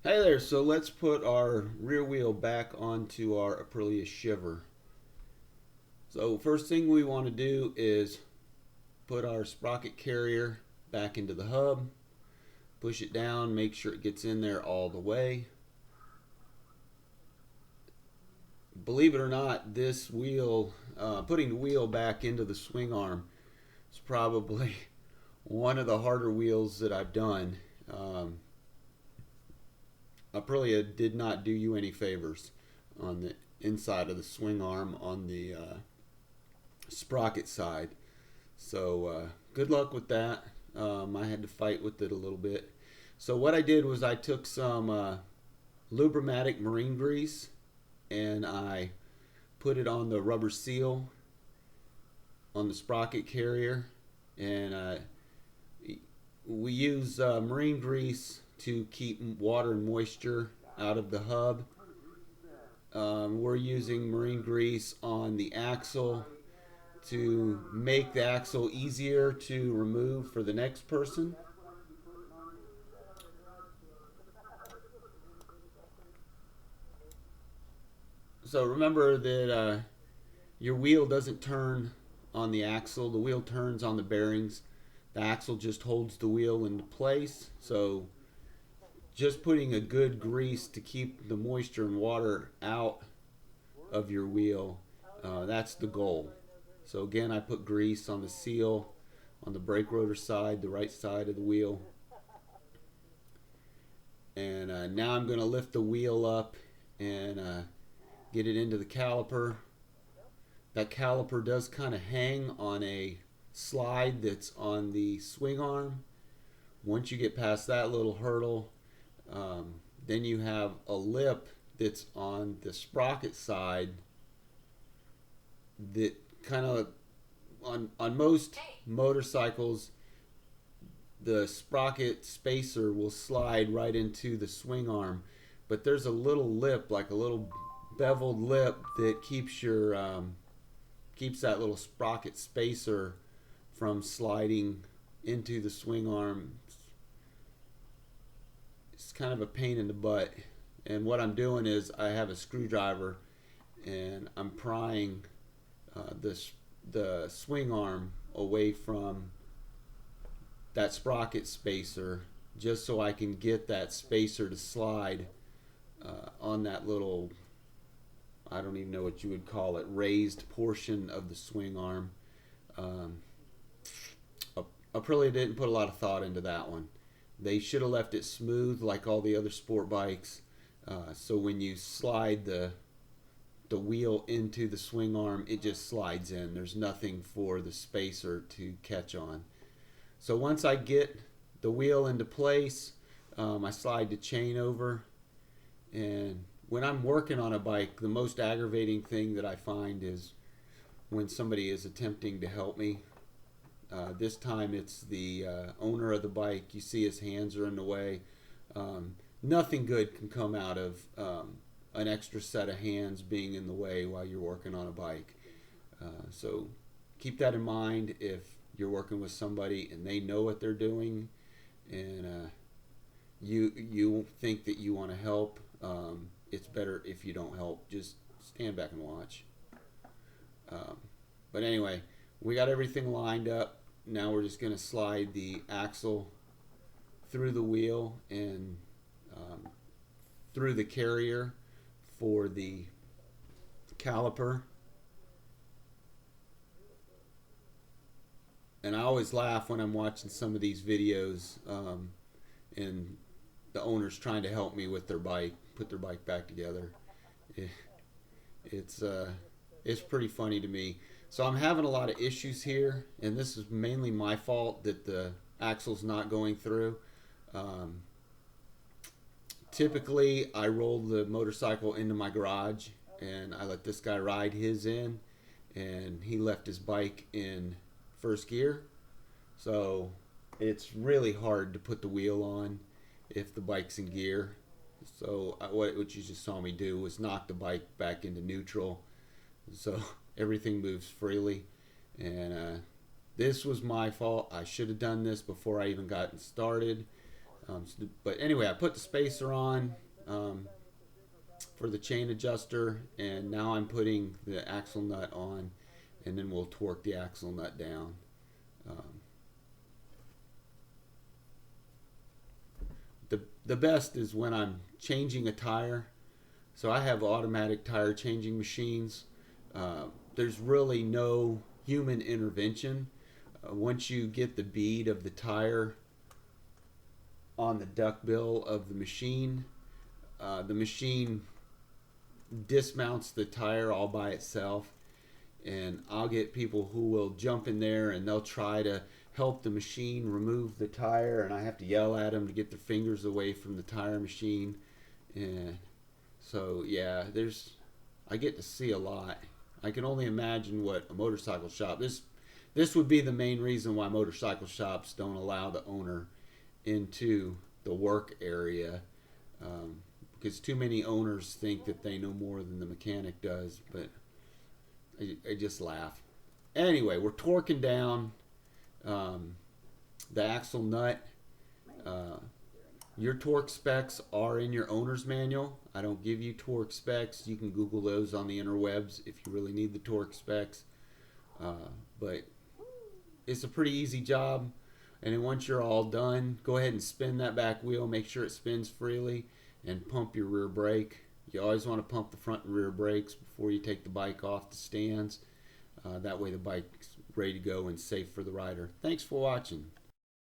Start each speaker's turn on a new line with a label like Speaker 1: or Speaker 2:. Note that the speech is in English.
Speaker 1: Hey there, so let's put our rear wheel back onto our Aprilia Shiver. So first thing we want to do is put our sprocket carrier back into the hub, push it down, make sure it gets in there all the way. Believe it or not, this wheel, putting the wheel back into the swing arm is probably one of the harder wheels that I've done. Aprilia did not do you any favors on the inside of the swing arm on the sprocket side. So good luck with that. I had to fight with it a little bit. So what I did was I took some Lubrimatic marine grease and I put it on the rubber seal on the sprocket carrier, and we use marine grease to keep water and moisture out of the hub. We're using marine grease on the axle to make the axle easier to remove for the next person. So remember that your wheel doesn't turn on the axle, the wheel turns on the bearings. The axle just holds the wheel into place. So just putting a good grease to keep the moisture and water out of your wheel, that's the goal. So again, I put grease on the seal on the brake rotor side, the right side of the wheel. And now I'm going to lift the wheel up and get it into the caliper. That caliper does kind of hang on a slide that's on the swing arm. Once you get past that little hurdle, then you have a lip that's on the sprocket side that kind of, on most motorcycles, the sprocket spacer will slide right into the swing arm, but there's a little lip, like a little beveled lip, that keeps your keeps that little sprocket spacer from sliding into the swing arm. It's kind of a pain in the butt, and what I'm doing is I have a screwdriver and I'm prying the swing arm away from that sprocket spacer, just so I can get that spacer to slide on that little, I don't even know what you would call it, raised portion of the swing arm. Aprilia didn't put a lot of thought into that one. They should have left it smooth like all the other sport bikes, so when you slide the wheel into the swing arm, it just slides in. There's nothing for the spacer to catch on. So once I get the wheel into place, I slide the chain over. And when I'm working on a bike, the most aggravating thing that I find is when somebody is attempting to help me. This time it's the owner of the bike. You see his hands are in the way. Nothing good can come out of an extra set of hands being in the way while you're working on a bike. So keep that in mind if you're working with somebody and they know what they're doing, and you think that you want to help. It's better if you don't help. Just stand back and watch. But anyway, we got everything lined up. Now we're just going to slide the axle through the wheel and through the carrier for the caliper. And I always laugh when I'm watching some of these videos, and the owner's trying to help me with their bike, put their bike back together. It's pretty funny to me. So I'm having a lot of issues here, and this is mainly my fault that the axle's not going through. Typically, I roll the motorcycle into my garage, and I let this guy ride his in, and he left his bike in first gear. So it's really hard to put the wheel on if the bike's in gear. So what you just saw me do was knock the bike back into neutral, so everything moves freely. And this was my fault. I should have done this before I even got started. But anyway, I put the spacer on for the chain adjuster, and now I'm putting the axle nut on, and then we'll torque the axle nut down. The best is when I'm changing a tire. So I have automatic tire changing machines. There's really no human intervention. Once you get the bead of the tire on the duckbill of the machine dismounts the tire all by itself, and I'll get people who will jump in there and they'll try to help the machine remove the tire, and I have to yell at them to get their fingers away from the tire machine. And so yeah, I get to see a lot. I can only imagine what a motorcycle shop, this would be the main reason why motorcycle shops don't allow the owner into the work area, because too many owners think that they know more than the mechanic does. But I just laugh. Anyway, we're torquing down the axle nut. Your torque specs are in your owner's manual. I don't give you torque specs. You can Google those on the interwebs if you really need the torque specs. But it's a pretty easy job. And then once you're all done, go ahead and spin that back wheel. Make sure it spins freely, and pump your rear brake. You always want to pump the front and rear brakes before you take the bike off the stands. That way the bike's ready to go and safe for the rider. Thanks for watching.